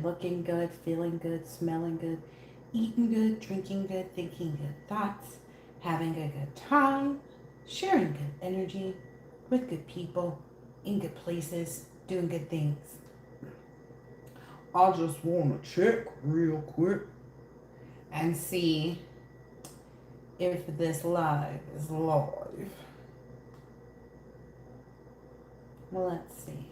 looking good, feeling good, smelling good, eating good, drinking good, thinking good thoughts, having a good time, sharing good energy with good people, in good places, doing good things. I just want to check real quick and see if this live is live. Well, let's see.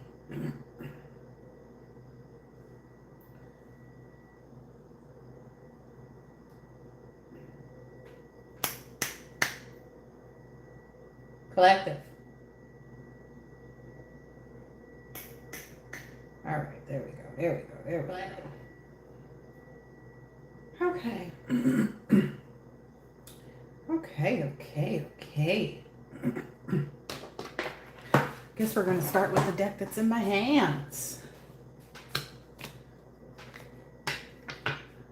Collective. All right, there we go. There we go. There we go. Okay. Okay. Guess we're going to start with the deck that's in my hands.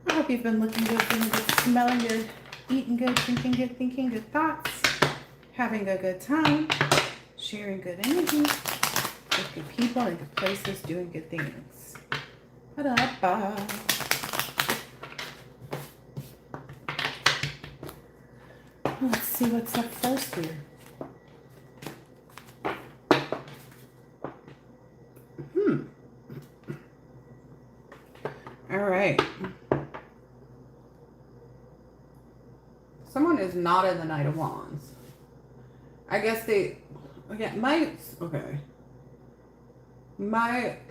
I hope you've been looking good, feeling good, smelling good, eating good, drinking good, thinking good thoughts, having a good time, sharing good energy with good people and good places, doing good things. Ba-da-ba. Let's see what's up first here. All right. Someone is not in the Knight of Wands. I guess they, again, my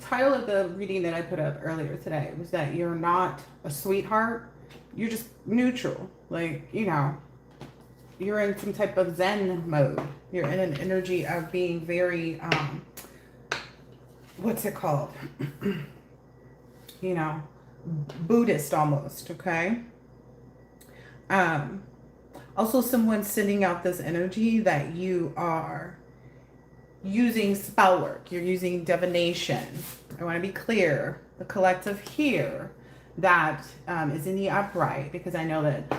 title of the reading that I put up earlier today was that you're not a sweetheart. You're just neutral. Like, you know, you're in some type of Zen mode. You're in an energy of being very, what's it called? You know, Buddhist almost, okay? Also, someone's sending out this energy that you are using spell work. You're using divination. I want to be clear. The collective here that is in the upright, because I know that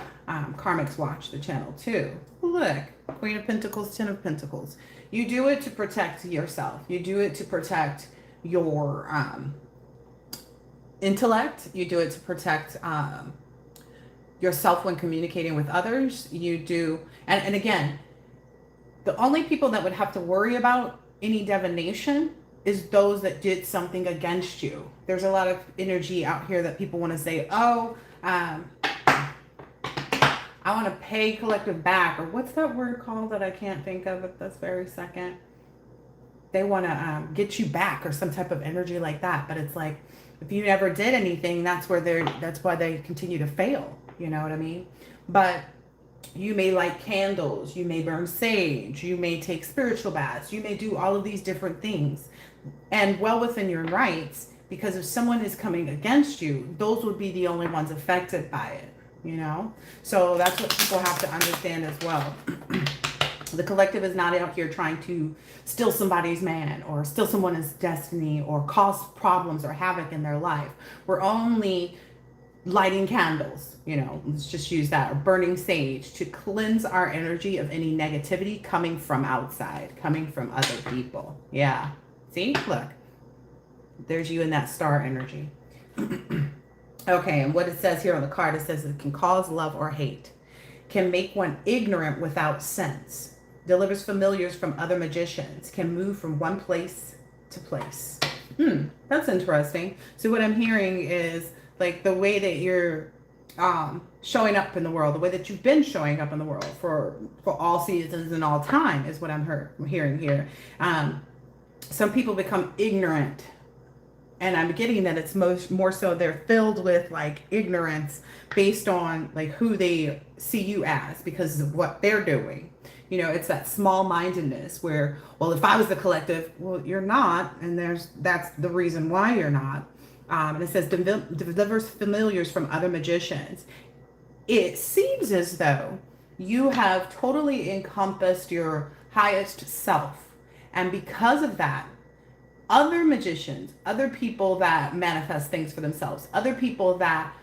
karmics watch the channel too. Look, Queen of Pentacles, Ten of Pentacles. You do it to protect yourself. You do it to protect your intellect. You do it to protect yourself when communicating with others. You do, and again, the only people that would have to worry about any divination is those that did something against you. There's a lot of energy out here that people want to say, oh, I want to pay collective back, or what's that word called that I can't think of at this very second? They want to get you back, or some type of energy like that. But it's like, if you never did anything, that's why they continue to fail. You know what I mean? But you may light candles, you may burn sage, you may take spiritual baths, you may do all of these different things, and well within your rights, because if someone is coming against you, those would be the only ones affected by it, you know? So that's what people have to understand as well. The collective is not out here trying to steal somebody's man or steal someone's destiny or cause problems or havoc in their life. We're only lighting candles, you know, let's just use that, or burning sage to cleanse our energy of any negativity coming from outside, coming from other people. Yeah. See, look, there's you in that star energy. Okay, and what it says here on the card, it says it can cause love or hate, can make one ignorant without sense, delivers familiars from other magicians, can move from one place to place. That's interesting. So what I'm hearing is, like, the way that you're showing up in the world, the way that you've been showing up in the world for all seasons and all time is what I'm hearing here. Some people become ignorant, and I'm getting that it's more so they're filled with like ignorance based on like who they see you as because of what they're doing. You know, it's that small-mindedness where, well, if I was the collective, well, you're not, and that's the reason why you're not. And it says delivers familiars from other magicians. It seems as though you have totally encompassed your highest self. And because of that, other magicians, other people that manifest things for themselves, other people that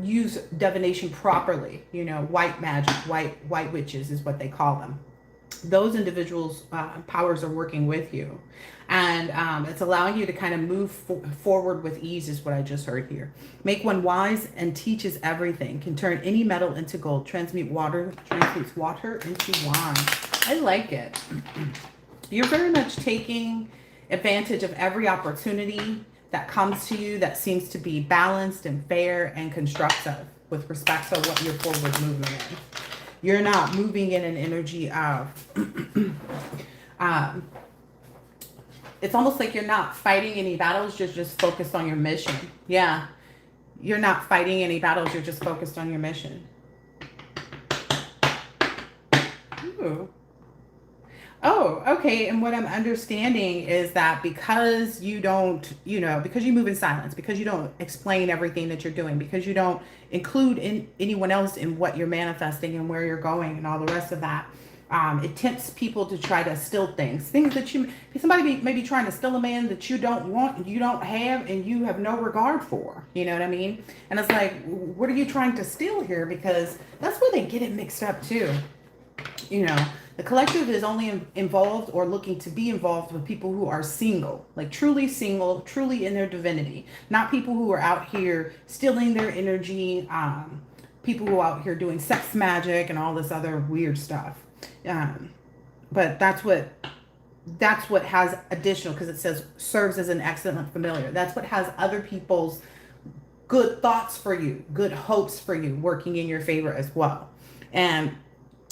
use divination properly, you know, white magic, white witches is what they call them. those individuals' powers are working with you. And it's allowing you to kind of move forward with ease is what I just heard here. Make one wise and teaches everything. Can turn any metal into gold. Transmutes water into wine. I like it. You're very much taking advantage of every opportunity that comes to you that seems to be balanced and fair and constructive with respect to what your forward movement is. You're not moving in an energy of it's almost like you're not fighting any battles, you're just focused on your mission. Yeah. You're not fighting any battles, you're just focused on your mission. Ooh. Oh, okay. And what I'm understanding is that because you don't, because you move in silence, because you don't explain everything that you're doing, because you don't include anyone else in what you're manifesting and where you're going and all the rest of that, it tempts people to try to steal things that somebody may be trying to steal a man that you don't want, you don't have, and you have no regard for. You know what I mean? And it's like, what are you trying to steal here? Because that's where they get it mixed up too. The collective is only involved or looking to be involved with people who are single, like truly single, truly in their divinity, not people who are out here stealing their energy, people who are out here doing sex magic and all this other weird stuff. But that's what has additional, because it says serves as an excellent familiar. That's what has other people's good thoughts for you, good hopes for you, working in your favor as well. And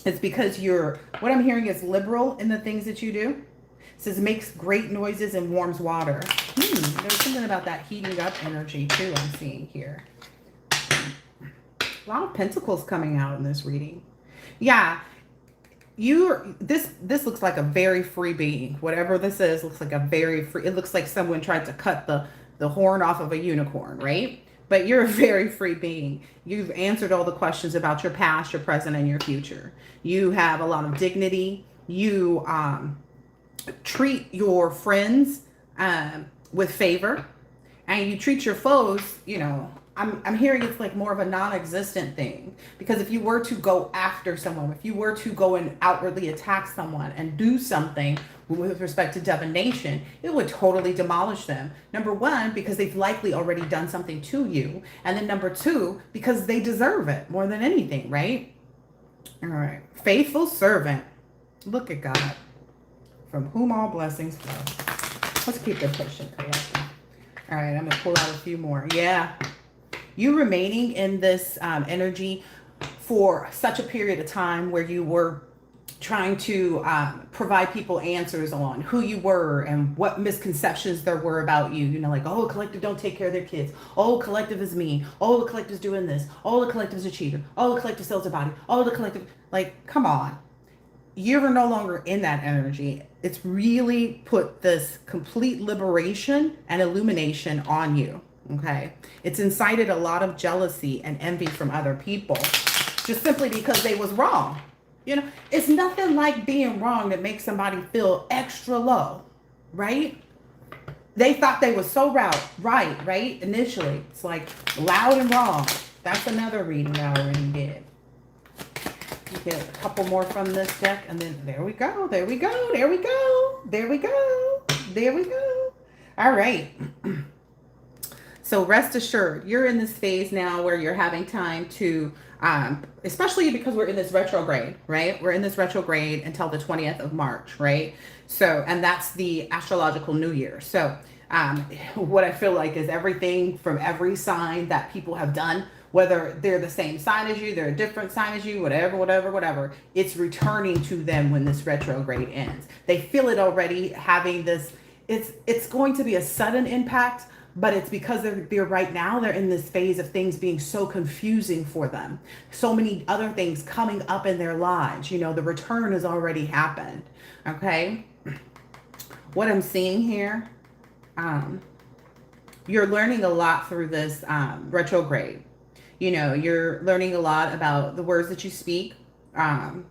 it's because what I'm hearing is liberal in the things that you do. It says makes great noises and warms water. There's something about that heating up energy too I'm seeing here. A lot of pentacles coming out in this reading. Yeah. This looks like a very free being. Whatever this is looks like a very free. It looks like someone tried to cut the horn off of a unicorn, right? But you're a very free being. You've answered all the questions about your past, your present, and your future. You have a lot of dignity. You treat your friends with favor, and you treat your foes, I'm hearing it's like more of a non-existent thing. Because if you were to go after someone, if you were to go and outwardly attack someone and do something with respect to divination, it would totally demolish them. Number one, because they've likely already done something to you. And then number two, because they deserve it more than anything, right? All right. Faithful servant. Look at God. From whom all blessings flow. Let's keep it pushing. All right. I'm going to pull out a few more. Yeah. You remaining in this energy for such a period of time where you were trying to provide people answers on who you were and what misconceptions there were about you. Like, oh, collective don't take care of their kids. Oh, collective is mean. Oh, the collective's doing this. Oh, the collective's a cheater. Oh, the collective sells their body. Oh, the collective, like, come on. You're no longer in that energy. It's really put this complete liberation and illumination on you. Okay. It's incited a lot of jealousy and envy from other people just simply because they was wrong. It's nothing like being wrong that makes somebody feel extra low, right? They thought they were so right? Initially, it's like loud and wrong. That's another reading I already did. You get a couple more from this deck, and then there we go. All right. So rest assured, you're in this phase now where you're having time to, especially because we're in this retrograde, right? We're in this retrograde until the 20th of March, right? So, and that's the astrological new year. So what I feel like is everything from every sign that people have done, whether they're the same sign as you, they're a different sign as you, whatever, it's returning to them when this retrograde ends. They feel it already having this, it's going to be a sudden impact, but it's because they're right now, they're in this phase of things being so confusing for them. So many other things coming up in their lives. The return has already happened. Okay. What I'm seeing here, you're learning a lot through this retrograde. You're learning a lot about the words that you speak, how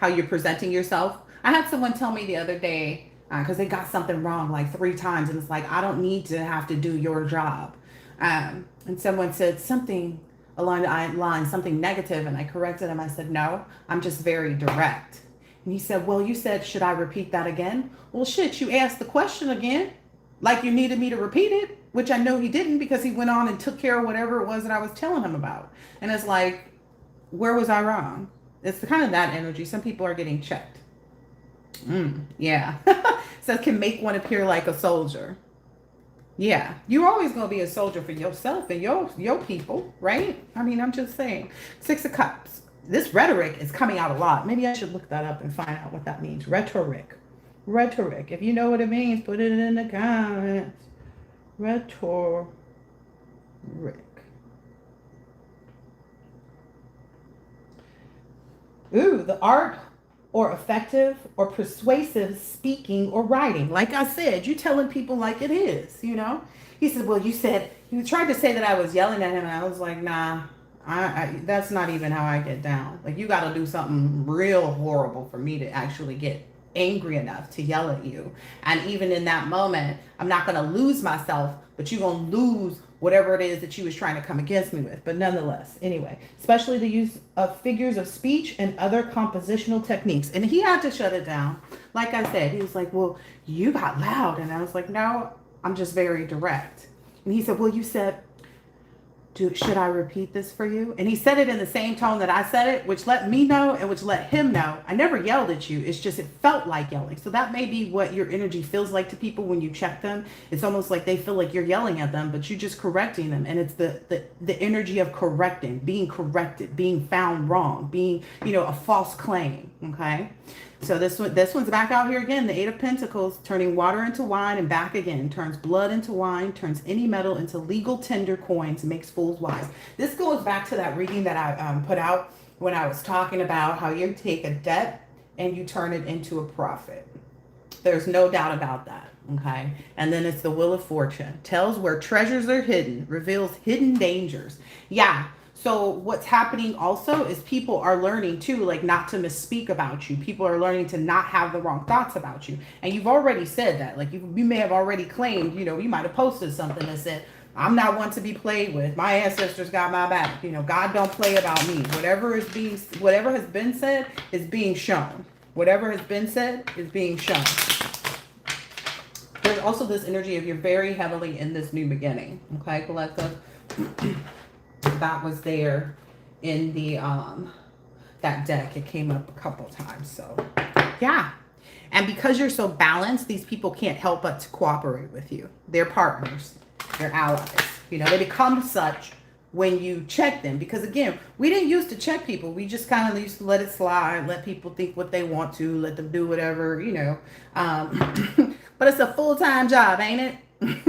you're presenting yourself. I had someone tell me the other day, because they got something wrong like 3 times, and it's like, I don't need to have to do your job. And someone said something along the line, something negative, and I corrected them. I said, no, I'm just very direct. And he said, well, you said, should I repeat that again? Well, shit, you asked the question again, like you needed me to repeat it, which I know he didn't, because he went on and took care of whatever it was that I was telling him about. And it's like, where was I wrong? It's kind of that energy. Some people are getting checked. Yeah. So it can make one appear like a soldier. Yeah, you're always going to be a soldier for yourself and your people, right? I mean, I'm just saying. Six of Cups. This rhetoric is coming out a lot. Maybe I should look that up and find out what that means. Rhetoric. Rhetoric. If you know what it means, put it in the comments. Rhetoric. Ooh, the art or effective or persuasive speaking or writing. Like I said, you telling people like it is, you know? He said, well, you tried to say that I was yelling at him, and I was like, nah, that's not even how I get down. Like, you got to do something real horrible for me to actually get angry enough to yell at you. And even in that moment, I'm not going to lose myself, but you're going to lose whatever it is that you was trying to come against me with. But nonetheless, anyway, especially the use of figures of speech and other compositional techniques. And he had to shut it down. Like I said, he was like, well, you got loud. And I was like, no, I'm just very direct. And he said, well, you said, should I repeat this for you? And he said it in the same tone that I said it, which let me know and which let him know. I never yelled at you. It's just, it felt like yelling. So that may be what your energy feels like to people when you check them. It's almost like they feel like you're yelling at them, but you're just correcting them. And it's the energy of correcting, being corrected, being found wrong, being, a false claim. Okay. So this one's back out here again. The Eight of Pentacles, turning water into wine and back again, turns blood into wine, turns any metal into legal tender coins, makes fools wise. This goes back to that reading that I put out when I was talking about how you take a debt and you turn it into a profit. There's no doubt about that. Okay. And then it's the Wheel of Fortune, tells where treasures are hidden, reveals hidden dangers. Yeah. So what's happening also is people are learning too, like not to misspeak about you. People are learning to not have the wrong thoughts about you. And you've already said that. Like you may have already claimed, you might have posted something that said, I'm not one to be played with. My ancestors got my back. God don't play about me. Whatever has been said is being shown. Whatever has been said is being shown. There's also this energy of you're very heavily in this new beginning. Okay, collective. That was there in the that deck. It came up a couple times. So yeah. And because you're so balanced, these people can't help but to cooperate with you. They're partners. They're allies. They become such when you check them. Because again, we didn't used to check people. We just kind of used to let it slide, let people think what they want to, let them do whatever, But it's a full-time job, ain't it?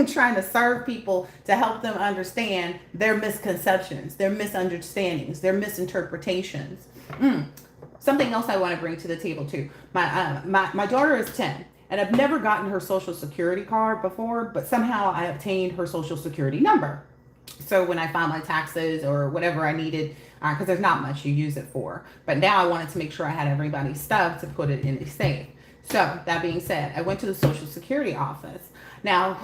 Trying to serve people to help them understand their misconceptions, their misunderstandings, their misinterpretations. Something else I want to bring to the table too. My daughter is 10, and I've never gotten her social security card before, but somehow I obtained her social security number. So when I filed my taxes or whatever I needed, because there's not much you use it for, but now I wanted to make sure I had everybody's stuff to put it in a safe. So that being said, I went to the Social Security office. Now,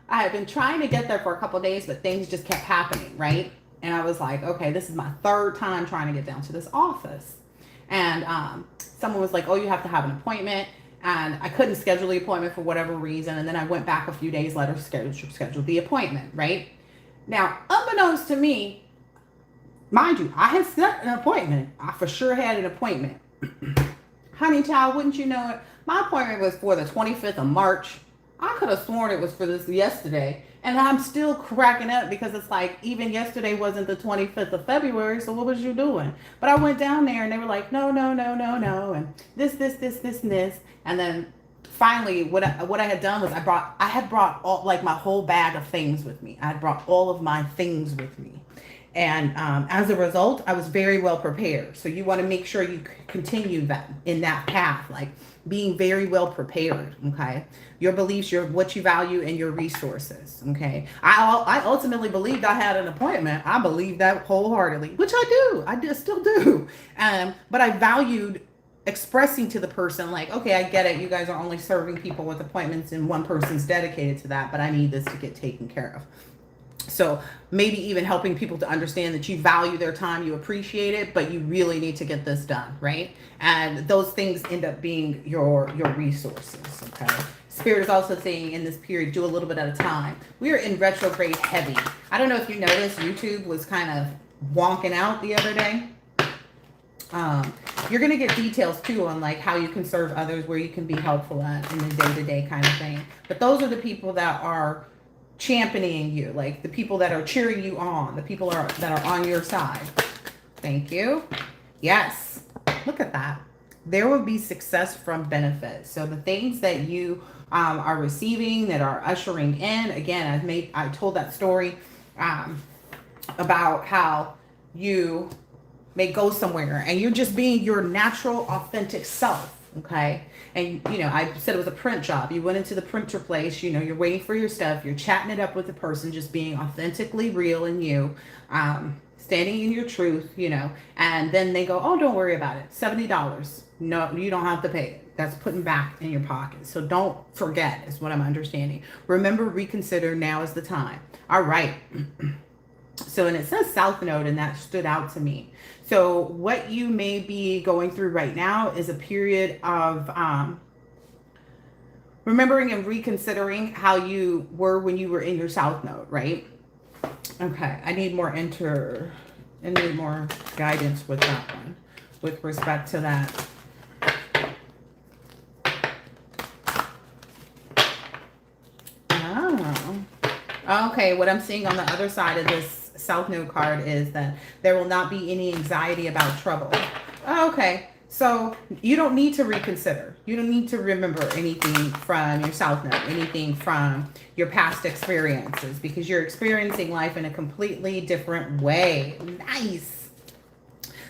I had been trying to get there for a couple of days, but things just kept happening, right? And I was like, okay, this is my third time trying to get down to this office. And someone was like, oh, you have to have an appointment. And I couldn't schedule the appointment for whatever reason. And then I went back a few days later, scheduled the appointment, right? Now, unbeknownst to me, mind you, I had set an appointment. I for sure had an appointment. Honey child, wouldn't you know it? My appointment was for the 25th of March. I could have sworn it was for this yesterday. And I'm still cracking up because it's like, even yesterday wasn't the 25th of February. So what was you doing? But I went down there and they were like, no. And this. And then finally what I had done was I had brought all, like my whole bag of things with me. I had brought all of my things with me. And as a result, I was very well prepared. So you want to make sure you continue that in that path, like being very well prepared. Okay. Your beliefs, what you value, and your resources. Okay. I ultimately believed I had an appointment. I believe that wholeheartedly, which I do. I still do. But I valued expressing to the person like, okay, I get it. You guys are only serving people with appointments and one person's dedicated to that, but I need this to get taken care of. So maybe even helping people to understand that you value their time, you appreciate it, but you really need to get this done, right? And those things end up being your resources, okay? Spirit is also saying in this period, do a little bit at a time. We are in retrograde heavy. I don't know if you noticed, YouTube was kind of wonking out the other day. You're going to get details too on like how you can serve others, where you can be helpful at in the day-to-day kind of thing. But those are the people that are championing you, like the people that are cheering you on, the people that are on your side. Thank you. Yes. Look at that. There will be success from benefit. So the things that you are receiving, that are ushering in, again, I told that story about how you may go somewhere and you're just being your natural, authentic self, okay? And, you know, I said it was a print job. You went into the printer place, you know, you're waiting for your stuff, you're chatting it up with the person, just being authentically real in you, standing in your truth, you know, and then they go, oh, don't worry about it. $70. No, you don't have to pay it. That's putting back in your pocket. So don't forget, is what I'm understanding. Remember, reconsider, now is the time. All right. So, and it says South Node, and that stood out to me. So what you may be going through right now is a period of remembering and reconsidering how you were when you were in your South Node, right? Okay, I need more guidance with that one, with respect to that. Oh, okay, what I'm seeing on the other side of this South Node card is that there will not be any anxiety about trouble. Oh, okay, so you don't need to reconsider. You don't need to remember anything from your South Node, anything from your past experiences, because you're experiencing life in a completely different way. Nice.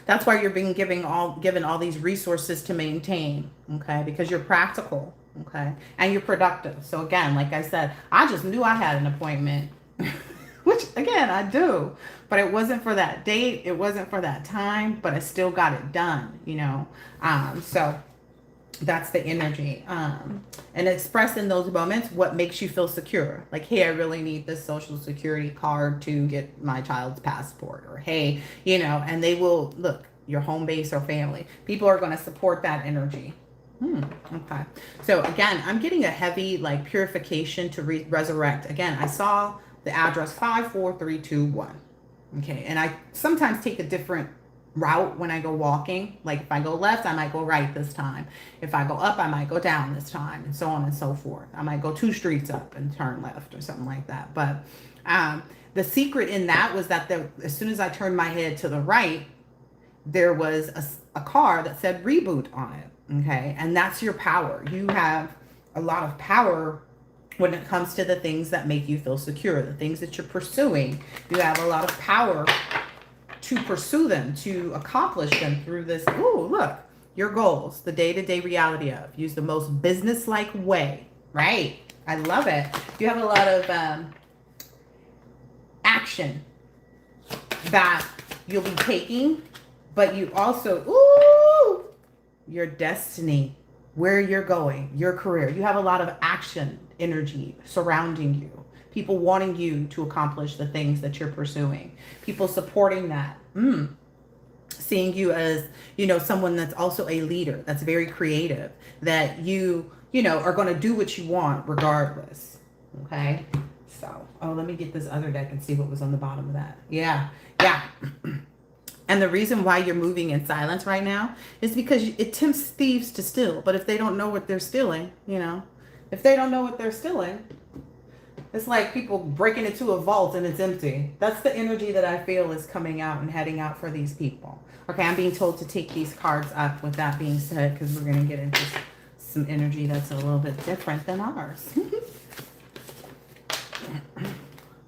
That's why you're being given all these resources to maintain, okay? Because you're practical, okay? And you're productive. So again, like I said, I just knew I had an appointment. Which, again, I do. But it wasn't for that date. It wasn't for that time. But I still got it done, you know. So that's the energy. And express in those moments what makes you feel secure. Like, hey, I really need this social security card to get my child's passport. Or, hey, you know, and they will, look, your home base or family. People are going to support that energy. Okay. So, again, I'm getting a heavy, like, purification to resurrect. Again, I saw the address 54321. Okay, and I sometimes take a different route when I go walking. Like if I go left, I might go right this time. If I go up, I might go down this time, and so on and so forth. I might go 2 streets up and turn left or something like that. But the secret in that was that as soon as I turned my head to the right, there was a car that said reboot on it. Okay, and that's your power. You have a lot of power when it comes to the things that make you feel secure, the things that you're pursuing. You have a lot of power to pursue them, to accomplish them through this. Ooh, look, your goals, the day-to-day reality of. Use the most business-like way, right? I love it. You have a lot of action that you'll be taking, but you also, ooh, your destiny, where you're going, your career. You have a lot of action energy surrounding you. People wanting you to accomplish the things that you're pursuing. People supporting that. Seeing you as, you know, someone that's also a leader, that's very creative, that you know, are going to do what you want regardless. Okay? So, oh, let me get this other deck and see what was on the bottom of that. Yeah. And the reason why you're moving in silence right now is because it tempts thieves to steal. But if they don't know what they're stealing, you know, if they don't know what they're stealing, it's like people breaking into a vault and it's empty. That's the energy that I feel is coming out and heading out for these people. Okay, I'm being told to take these cards up with that being said, because we're going to get into some energy that's a little bit different than ours.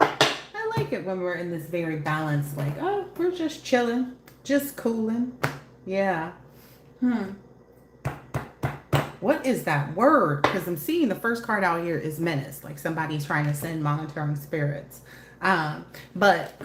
I like it when we're in this very balanced, like, oh, we're just chilling, just cooling. Yeah. What is that word? Because I'm seeing the first card out here is menace, like somebody's trying to send monitoring spirits. But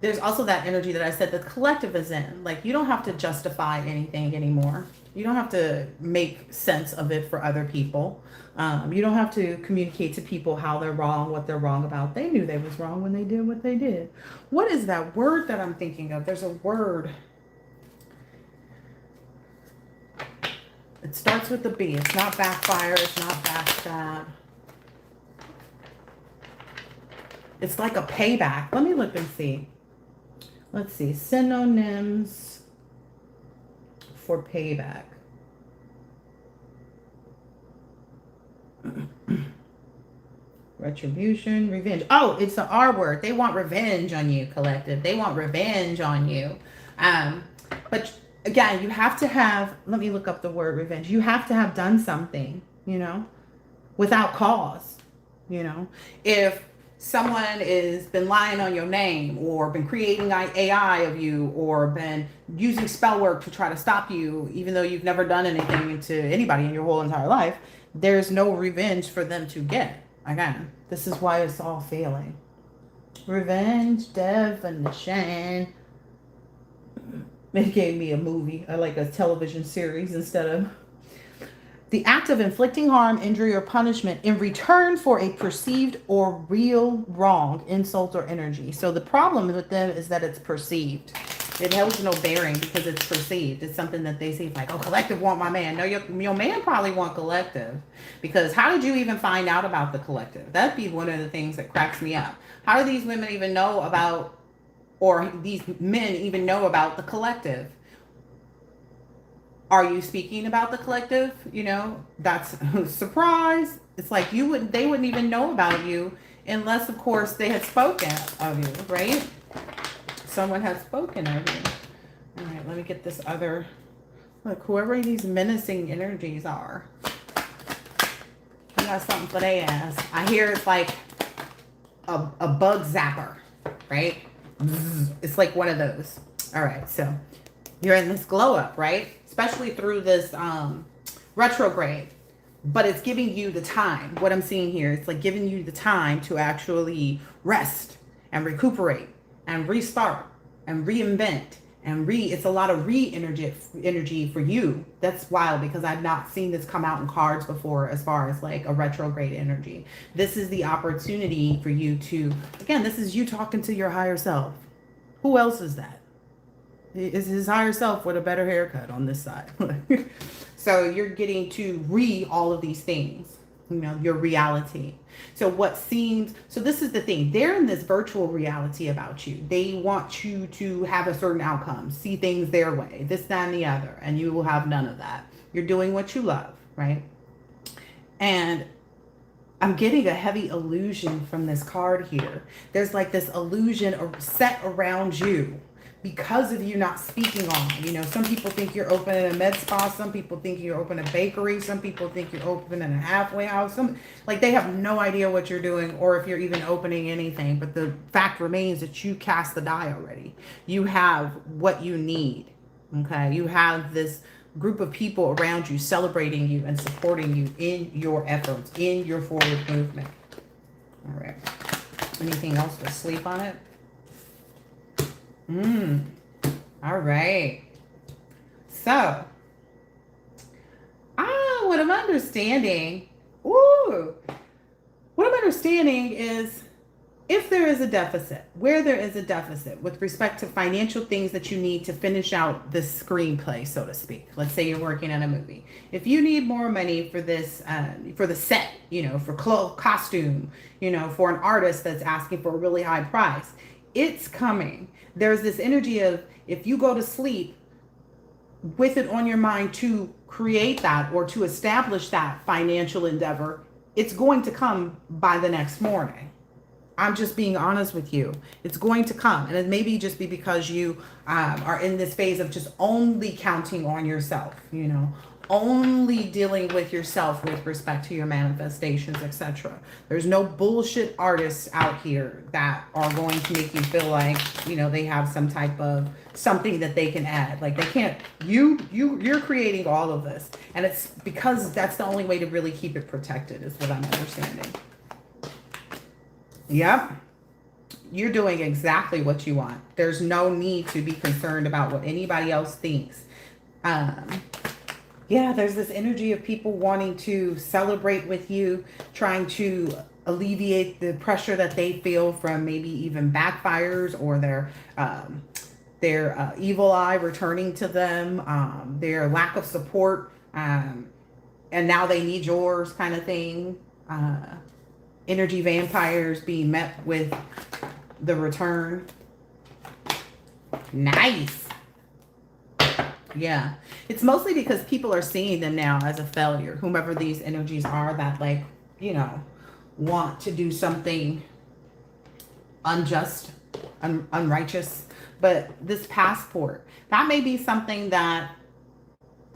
there's also that energy that I said the collective is in. Like, you don't have to justify anything anymore. You don't have to make sense of it for other people. You don't have to communicate to people how they're wrong, what they're wrong about. They knew they was wrong when they did what they did. What is that word that I'm thinking of? There's a word. It starts with the B. It's not backfire. It's not backstab. It's like a payback. Let me look and see. Let's see. Synonyms for payback. Retribution, revenge. Oh, it's the R word. They want revenge on you, collective. They want revenge on you. But again, you have to have, let me look up the word revenge. You have to have done something, you know, without cause, you know. If someone has been lying on your name or been creating AI of you or been using spell work to try to stop you, even though you've never done anything to anybody in your whole entire life, there's no revenge for them to get. Again, this is why it's all failing. Revenge, definition. It gave me a movie, like a television series instead of. The act of inflicting harm, injury, or punishment in return for a perceived or real wrong, insult, or energy. So the problem with them is that it's perceived. It holds no bearing because it's perceived. It's something that they see like, oh, collective want my man. No, your man probably want collective. Because how did you even find out about the collective? That'd be one of the things that cracks me up. How do these women even know about, or these men even know about the collective? Are you speaking about the collective? You know, that's a surprise. It's like they wouldn't even know about you unless, of course, they had spoken of you, right? Someone has spoken of you. All right, let me get this other. Look, whoever these menacing energies are, you got something for their ass. I hear it's like a bug zapper, right? It's like one of those. All right, so you're in this glow up, right? Especially through this retrograde, but it's giving you the time. What I'm seeing here, it's like giving you the time to actually rest and recuperate and restart and reinvent and it's a lot of energy for you. That's wild because I've not seen this come out in cards before as far as like a retrograde energy. This is the opportunity for you to, again, this is you talking to your higher self. Who else is that? Is his higher self with a better haircut on this side. So you're getting to all of these things, you know, your reality. So this is the thing. They're in this virtual reality about you. They want you to have a certain outcome, see things their way, this, that, and the other, and you will have none of that. You're doing what you love, right? And I'm getting a heavy illusion from this card here. There's like this illusion set around you because of you not speaking on. You know, some people think you're opening a med spa. Some people think you're opening a bakery. Some people think you're opening a halfway house. Like they have no idea what you're doing or if you're even opening anything. But the fact remains that you cast the die already. You have what you need. Okay. You have this group of people around you celebrating you and supporting you in your efforts, in your forward movement. All right. Anything else to sleep on it? All right. So, what I'm understanding, is if there is a deficit, where there is a deficit with respect to financial things that you need to finish out this screenplay, so to speak. Let's say you're working on a movie. If you need more money for this, for the set, you know, for costume, you know, for an artist that's asking for a really high price, it's coming. There's this energy of if you go to sleep with it on your mind to create that or to establish that financial endeavor, it's going to come by the next morning. I'm just being honest with you. It's going to come. And it may just be because you are in this phase of just only counting on yourself, you know, only dealing with yourself with respect to your manifestations, etc. There's no bullshit artists out here that are going to make you feel like, you know, they have some type of something that they can add. Like they can't, you're creating all of this. And it's because that's the only way to really keep it protected is what I'm understanding. Yep. You're doing exactly what you want. There's no need to be concerned about what anybody else thinks. Yeah, there's this energy of people wanting to celebrate with you, trying to alleviate the pressure that they feel from maybe even backfires or their evil eye returning to them, their lack of support, and now they need yours kind of thing. Uh, Energy vampires being met with the return. Nice. Yeah. It's mostly because people are seeing them now as a failure, whomever these energies are that, like, you know, want to do something unjust, unrighteous. But this passport, that may be something that,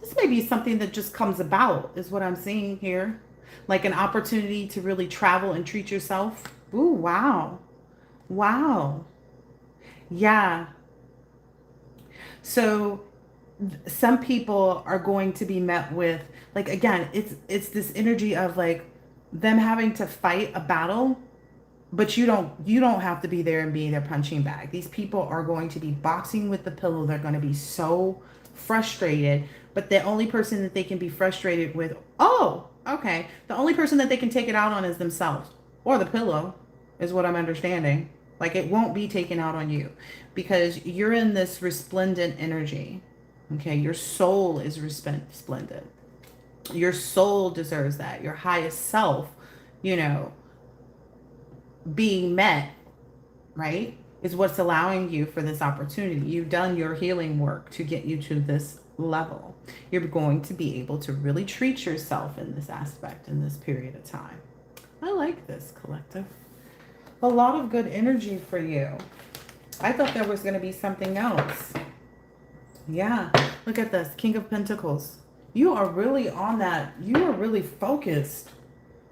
this may be something that just comes about, is what I'm seeing here. Like an opportunity to really travel and treat yourself. Ooh, wow. Wow. Yeah. So some people are going to be met with, like, again, it's this energy of like them having to fight a battle, but you don't have to be there and be their punching bag. These people are going to be boxing with the pillow. They're going to be so frustrated, but the only person that they can be frustrated with, oh, okay, the only person that they can take it out on is themselves or the pillow, is what I'm understanding. Like, it won't be taken out on you because you're in this resplendent energy. Okay, your soul is resplendent. Your soul deserves that. Your highest self, you know, being met, right, is what's allowing you for this opportunity. You've done your healing work to get you to this level. You're going to be able to really treat yourself in this aspect in this period of time. I like this, collective. A lot of good energy for you. I thought there was going to be something else. Yeah, look at this, King of Pentacles. You are really on that. You are really focused.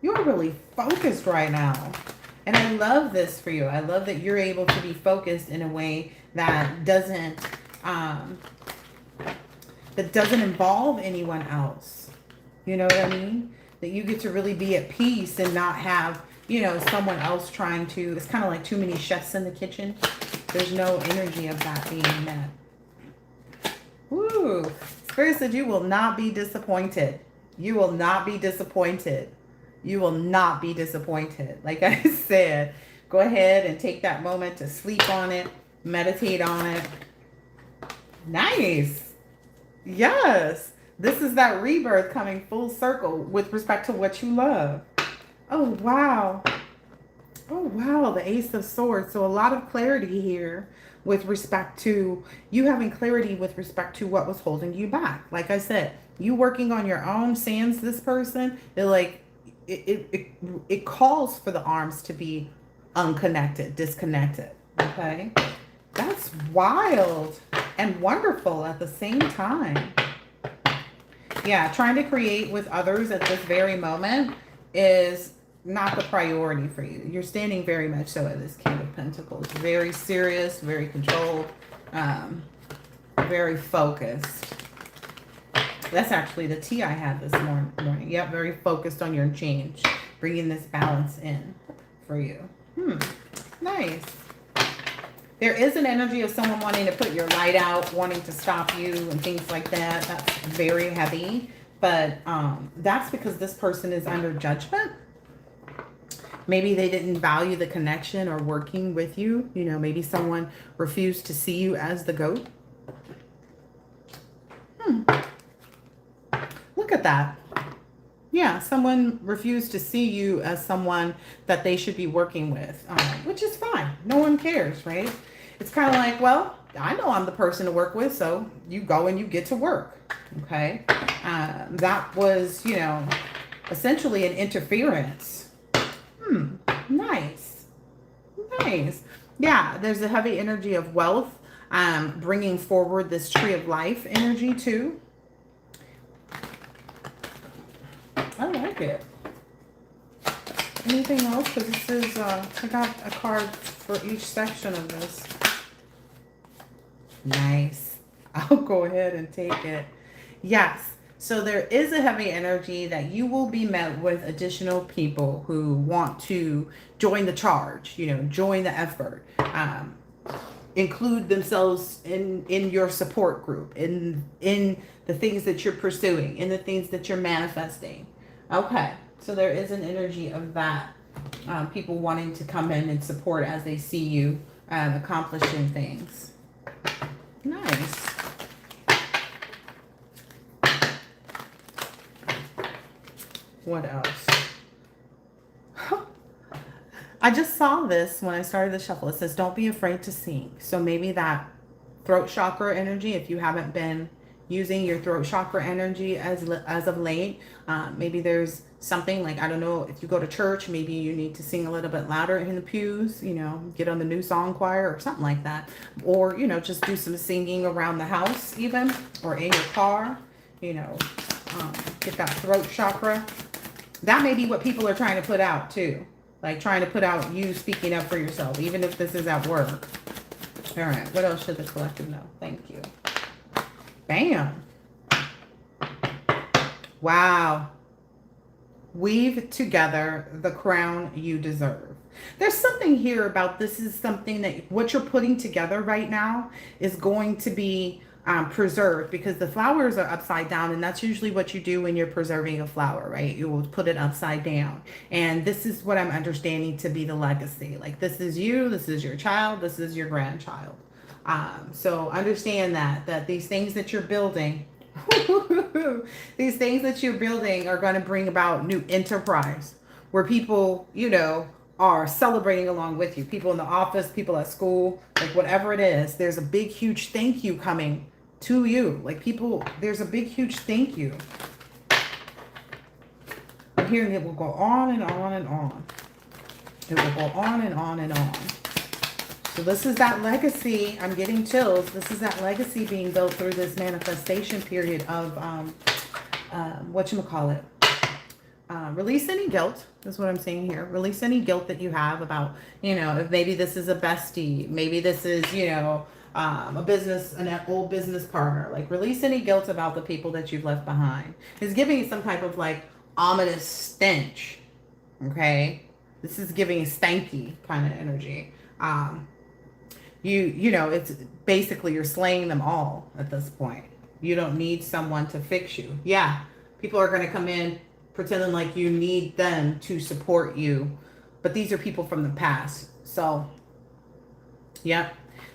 You are really focused right now. And I love this for you. I love that you're able to be focused in a way that doesn't involve anyone else. You know what I mean? That you get to really be at peace and not have, you know, someone else trying to, it's kind of like too many chefs in the kitchen. There's no energy of that being met. Woo! Spirit said you will not be disappointed. You will not be disappointed. You will not be disappointed. Like I said, go ahead and take that moment to sleep on it, meditate on it. Nice. Yes. This is that rebirth coming full circle with respect to what you love. Oh, wow. Oh, wow. The Ace of Swords. So a lot of clarity here with respect to you having clarity with respect to what was holding you back. Like I said, you working on your own sans this person, it calls for the arms to be unconnected, disconnected. Okay? That's wild and wonderful at the same time. Yeah, trying to create with others at this very moment is not the priority for you. You're standing very much so at this King of Pentacles. Very serious, very controlled, very focused. That's actually the tea I had this morning. Yep, very focused on your change, bringing this balance in for you. Nice. There is an energy of someone wanting to put your light out, wanting to stop you and things like that. That's very heavy, but that's because this person is under judgment. Maybe they didn't value the connection or working with you. You know, maybe someone refused to see you as the goat. Look at that. Yeah, someone refused to see you as someone that they should be working with, which is fine. No one cares, right? It's kind of like, well, I know I'm the person to work with, so you go and you get to work, okay? That was, you know, essentially an interference. Nice. Nice. Yeah, there's a heavy energy of wealth, bringing forward this tree of life energy too. I like it. Anything else? Because this is, I got a card for each section of this. Nice. I'll go ahead and take it. Yes. So there is a heavy energy that you will be met with additional people who want to join the charge, you know, join the effort. include themselves in your support group, in the things that you're pursuing, in the things that you're manifesting. Okay, so there is an energy of that. People wanting to come in and support as they see you accomplishing things. Nice. What else? I just saw this when I started the shuffle. It says, don't be afraid to sing. So maybe that throat chakra energy, if you haven't been using your throat chakra energy as of late, maybe there's something like, I don't know, if you go to church, maybe you need to sing a little bit louder in the pews, you know, get on the new song choir or something like that. Or, you know, just do some singing around the house even, or in your car, you know, get that throat chakra. That may be what people are trying to put out too. Like trying to put out you speaking up for yourself, even if this is at work. All right, what else should the collective know? Thank you. Bam. Wow. Weave together the crown you deserve. There's something here about this is something that what you're putting together right now is going to be preserved, because the flowers are upside down, and that's usually what you do when you're preserving a flower, right? You will put it upside down. And this is what I'm understanding to be the legacy. Like, this is you, this is your child, this is your grandchild. So understand that these things that you're building, these things that you're building are going to bring about new enterprise where people, you know, are celebrating along with you. People in the office, people at school, like whatever it is, there's a big, huge thank you coming to you. Like people, there's a big, huge thank you. I'm hearing it will go on and on and on. It will go on and on and on. So this is that legacy. I'm getting chills. This is that legacy being built through this manifestation period of, whatchamacallit? Release any guilt, is what I'm saying here. Release any guilt that you have about, you know, if maybe this is a bestie, maybe this is, you know, an old business partner. Like, release any guilt about the people that you've left behind. It's giving you some type of like ominous stench. Okay, this is giving stanky kind of energy. You know, it's basically you're slaying them all at this point. You don't need someone to fix you. Yeah, people are going to come in pretending like you need them to support you, but these are people from the past. So, yeah,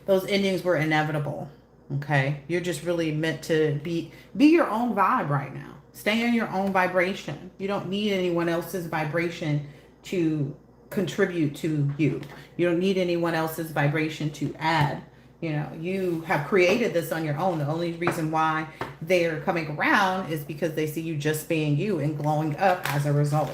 those endings were inevitable. Okay, you're just really meant to be your own vibe right now. Stay in your own vibration. You don't need anyone else's vibration to contribute to you. You don't need anyone else's vibration to add. You know, you have created this on your own. The only reason why they're coming around is because they see you just being you and glowing up as a result.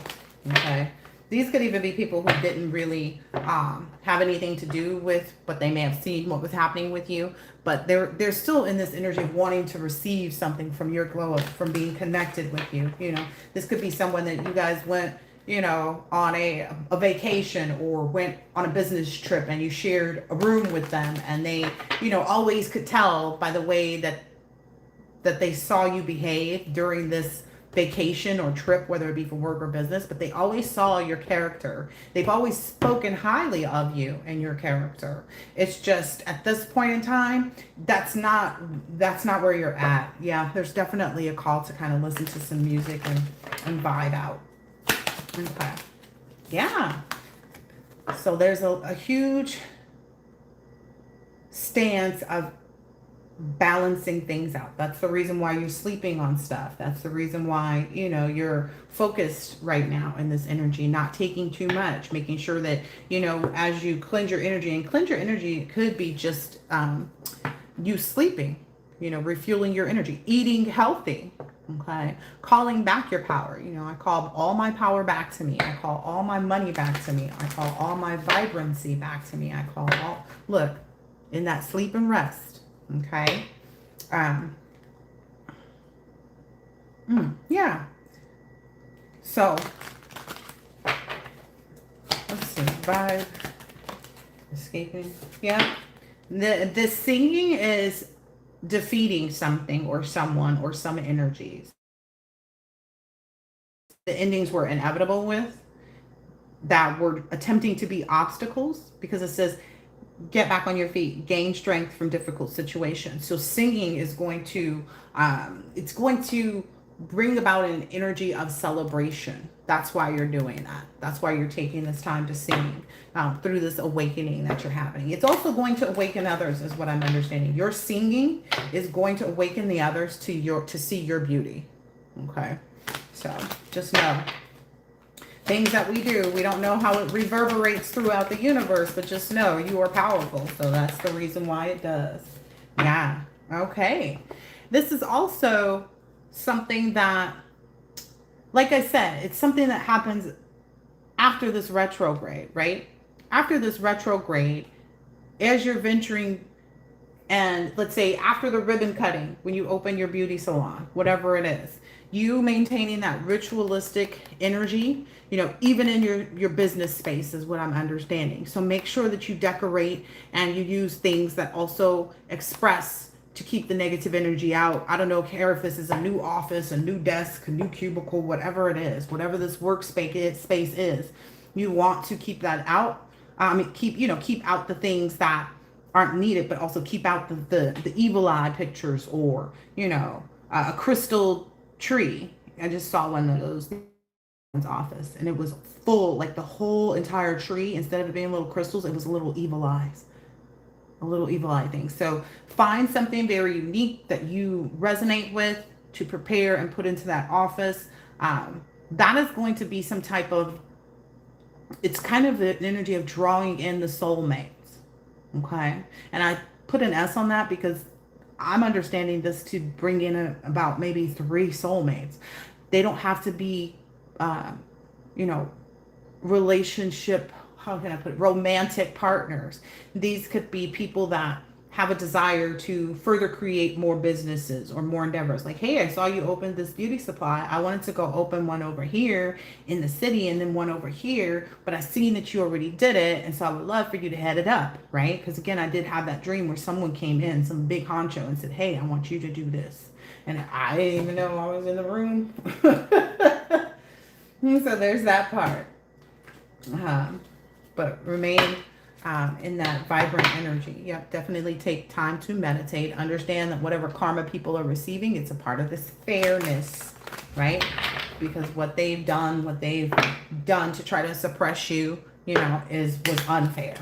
Okay, these could even be people who didn't really have anything to do with, but they may have seen what was happening with you, but they're still in this energy of wanting to receive something from your glow up, from being connected with you. You know, this could be someone that you guys went, you know, on a vacation or went on a business trip and you shared a room with them, and they, you know, always could tell by the way that they saw you behave during this vacation or trip, whether it be for work or business, but they always saw your character. They've always spoken highly of you and your character. It's just at this point in time, that's not where you're at. Yeah, there's definitely a call to kind of listen to some music and vibe out. Okay. Yeah. So there's a huge stance of balancing things out. That's the reason why you're sleeping on stuff. That's the reason why, you know, you're focused right now in this energy, not taking too much, making sure that, you know, as you cleanse your energy, and cleanse your energy could be just you sleeping, you know, refueling your energy, eating healthy. Okay, calling back your power. You know, I call all my power back to me. I call all my money back to me. I call all my vibrancy back to me. I call all, look, in that sleep and rest. Okay. Yeah. So, let's see. Vibe. Escaping. Yeah. The singing is defeating something or someone or some energies. The endings were inevitable with, that were attempting to be obstacles, because it says get back on your feet, gain strength from difficult situations. So singing is going to, it's going to bring about an energy of celebration. That's why you're doing that. That's why you're taking this time to sing through this awakening that you're having. It's also going to awaken others, is what I'm understanding. Your singing is going to awaken the others to see your beauty. Okay, so just know. Things that we do, we don't know how it reverberates throughout the universe, but just know you are powerful. So that's the reason why it does. Yeah. Okay. This is also something that, like I said, it's something that happens after this retrograde, right? After this retrograde, as you're venturing, and let's say after the ribbon cutting, when you open your beauty salon, whatever it is, you maintaining that ritualistic energy, even in your business space is what I'm understanding. So make sure that you decorate and you use things that also express to keep the negative energy out. I don't know care if this is a new office, a new desk, a new cubicle, whatever it is, whatever this workspace is, you want to keep that out. Keep out the things that aren't needed, but also keep out the evil eye pictures, or a crystal tree. I just saw one of those office, and it was full, like the whole entire tree, instead of it being little crystals, it was little evil eyes, a little evil eye thing. So find something very unique that you resonate with to prepare and put into that office. That is going to be some type of, it's kind of an energy of drawing in the soulmates. Okay, and I put an S on that because I'm understanding this to bring in about maybe 3 soulmates. They don't have to be relationship, how can I put it, romantic partners. These could be people that have a desire to further create more businesses or more endeavors. Like, hey, I saw you open this beauty supply. I wanted to go open one over here in the city and then one over here, but I seen that you already did it, and so I would love for you to head it up, right? Because again, I did have that dream where someone came in, some big honcho, and said, hey, I want you to do this. And I didn't even know I was in the room. So there's that part. But remain in that vibrant energy. Yep, definitely take time to meditate. Understand that whatever karma people are receiving, it's a part of this fairness, right? Because what they've done to try to suppress you, was unfair.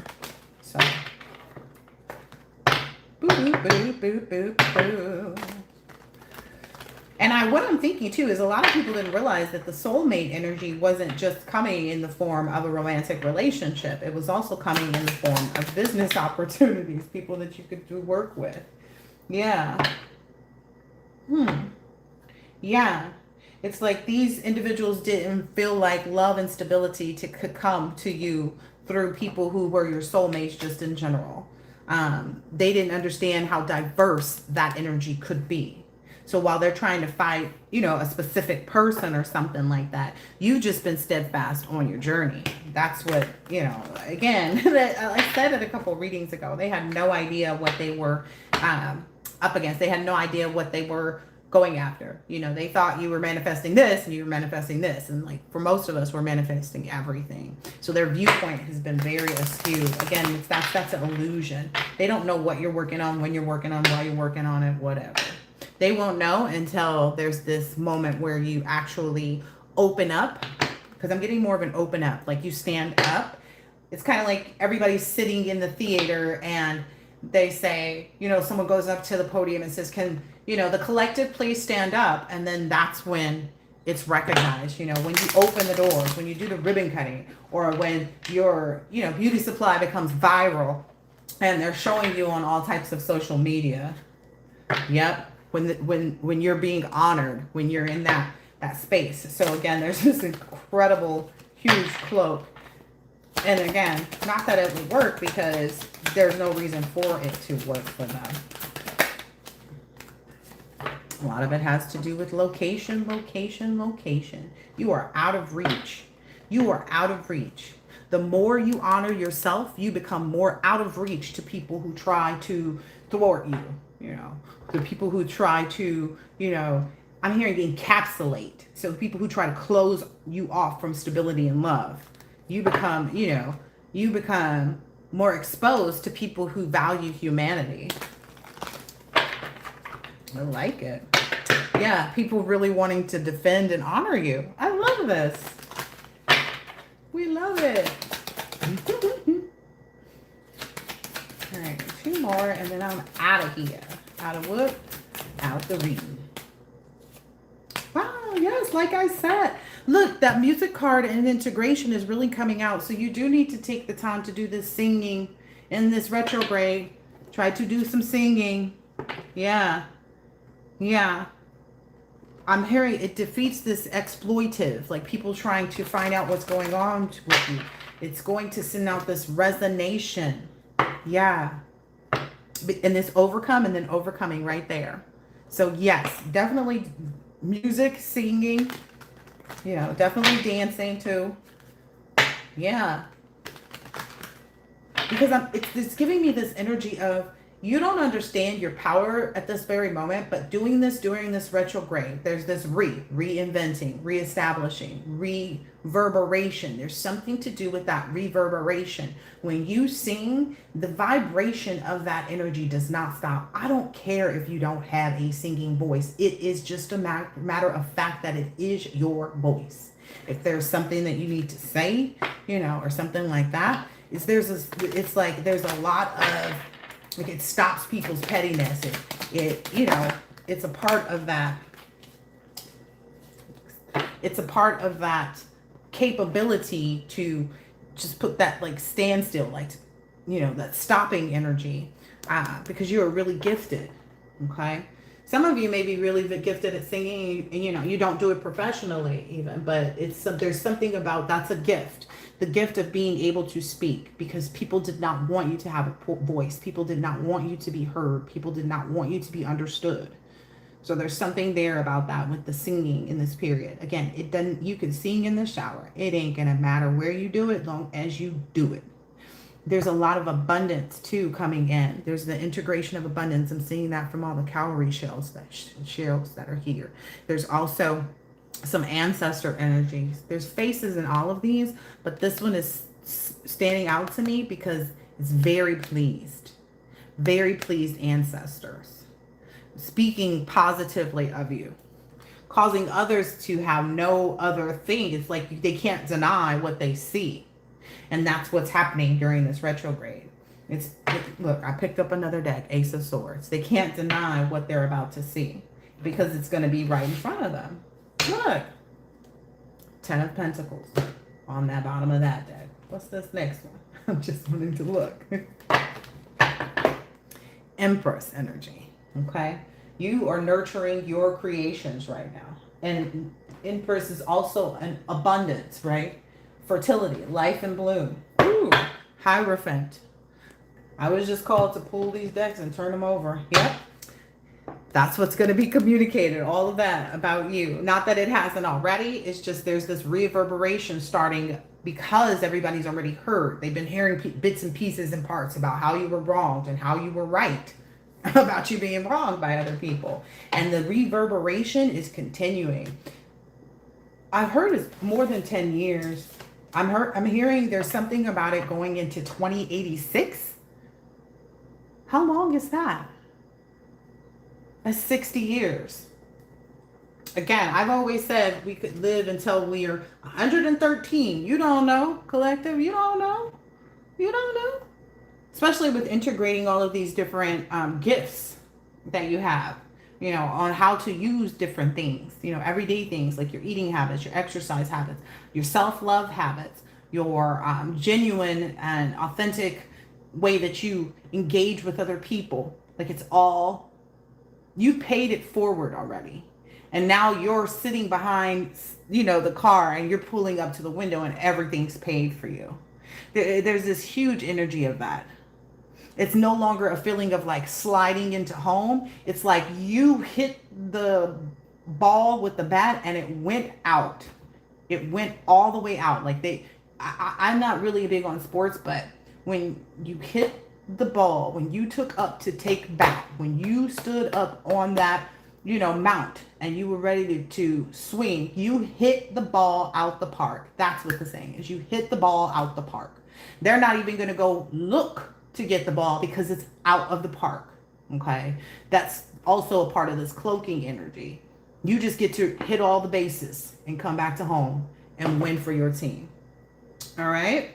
So, boo, boo, boo, boo, boo. And what I'm thinking too is a lot of people didn't realize that the soulmate energy wasn't just coming in the form of a romantic relationship. It was also coming in the form of business opportunities, people that you could do work with. Yeah. Yeah. It's like these individuals didn't feel like love and stability could come to you through people who were your soulmates just in general. They didn't understand how diverse that energy could be. So while they're trying to fight, a specific person or something like that, you've just been steadfast on your journey. That's what, again, I said it a couple of readings ago. They had no idea what they were up against. They had no idea what they were going after. They thought you were manifesting this and you were manifesting this. And like for most of us, we're manifesting everything. So their viewpoint has been very askew. Again, that's an illusion. They don't know what you're working on, when you're working on, why you're working on it, whatever. They won't know until there's this moment where you actually open up, because I'm getting more of an open up, like you stand up. It's kind of like everybody's sitting in the theater and they say, someone goes up to the podium and says, can, the collective please stand up? And then that's when it's recognized, when you open the doors, when you do the ribbon cutting, or when your, beauty supply becomes viral and they're showing you on all types of social media. Yep. When you're being honored, when you're in that space. So again, there's this incredible, huge cloak. And again, not that it would work, because there's no reason for it to work for them. A lot of it has to do with location, location, location. You are out of reach. You are out of reach. The more you honor yourself, you become more out of reach to people who try to thwart you. The people who try to, I'm hearing encapsulate. So the people who try to close you off from stability and love, you become more exposed to people who value humanity. I like it. Yeah, people really wanting to defend and honor you. I love this. We love it. All right, 2 more, and then I'm out of here. Out of what? Out the reading. Wow, yes, like I said. Look, that music card and integration is really coming out. So you do need to take the time to do this singing in this retrograde. Try to do some singing. Yeah. Yeah. I'm hearing it defeats this exploitive, like people trying to find out what's going on with you. It's going to send out this resonation. Yeah. And this overcome and then overcoming right there. So yes, definitely music, singing, you know, definitely dancing too. Yeah. Because it's giving me this energy of, you don't understand your power at this very moment, but doing this during this retrograde, there's this reinventing, reestablishing, reverberation. There's something to do with that reverberation. When you sing, the vibration of that energy does not stop. I don't care if you don't have a singing voice. It is just a matter of fact that it is your voice. If there's something that you need to say, you know, or something like that, it's like there's a lot of, like, it stops people's pettiness. It you know, it's a part of that. It's a part of that capability to just put that, like, standstill, like, you know, that stopping energy, because you are really gifted. Okay. Some of you may be really gifted at singing, and you know, you don't do it professionally even, but there's something about, that's a gift. The gift of being able to speak, because people did not want you to have a voice. People did not want you to be heard. People did not want you to be understood. So there's something there about that with the singing in this period. Again, you can sing in the shower. It ain't gonna matter where you do it, long as you do it. There's a lot of abundance too coming in. There's the integration of abundance. I'm seeing that from all the cowrie shells that are here. There's also some ancestor energies. There's faces in all of these, but this one is standing out to me because it's very pleased ancestors, speaking positively of you, causing others to have no other thing. It's like they can't deny what they see, and that's what's happening during this retrograde. Look, I picked up another deck, Ace of Swords. They can't deny what they're about to see because it's going to be right in front of them. Look, 10 of Pentacles on that bottom of that deck. What's this next one? I'm just wanting to look. Empress energy. Okay, you are nurturing your creations right now, and Empress is also an abundance, right? Fertility, life and bloom. Ooh, Hierophant. I was just called to pull these decks and turn them over. Yep. That's what's going to be communicated, all of that about you. Not that it hasn't already. It's just there's this reverberation starting because everybody's already heard. They've been hearing bits and pieces and parts about how you were wronged and how you were right about you being wronged by other people. And the reverberation is continuing. I've heard it's more than 10 years. I'm hearing there's something about it going into 2086. How long is that? That's 60 years. Again, I've always said we could live until we are 113. You don't know, collective. You don't know. You don't know. Especially with integrating all of these different gifts that you have, you know, on how to use different things, you know, everyday things like your eating habits, your exercise habits, your self-love habits, your genuine and authentic way that you engage with other people. Like, it's all, you paid it forward already. And now you're sitting behind, you know, the car, and you're pulling up to the window and everything's paid for you. There's this huge energy of that. It's no longer a feeling of like sliding into home. It's like you hit the ball with the bat and it went out. It went all the way out. Like I'm not really big on sports, but when you hit the ball, when you took up to take back, when you stood up on that, you know, mount, and you were ready to swing, you hit the ball out the park. That's what the saying is. You hit the ball out the park. They're not even going to go look to get the ball because it's out of the park. Okay. That's also a part of this cloaking energy. You just get to hit all the bases and come back to home and win for your team. All right.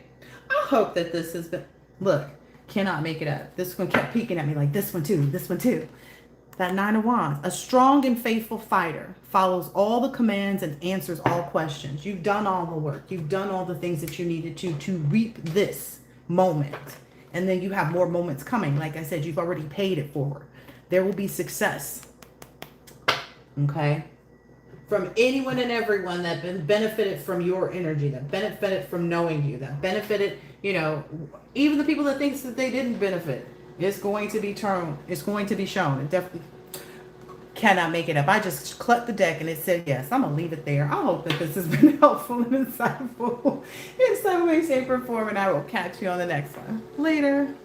I hope that this has been, look, cannot make it up. This one kept peeking at me like this one too, this one too. That Nine of Wands. A strong and faithful fighter follows all the commands and answers all questions. You've done all the work. You've done all the things that you needed to reap this moment. And then you have more moments coming. Like I said, you've already paid it forward. There will be success. Okay? From anyone and everyone that benefited from your energy, that benefited from knowing you, that benefited, you know, even the people that thinks that they didn't benefit. It's going to be shown. It's going to be shown. It definitely cannot make it up. I just clucked the deck and it said yes. I'm going to leave it there. I hope that this has been helpful and insightful in some way, shape, or form, and I will catch you on the next one. Later.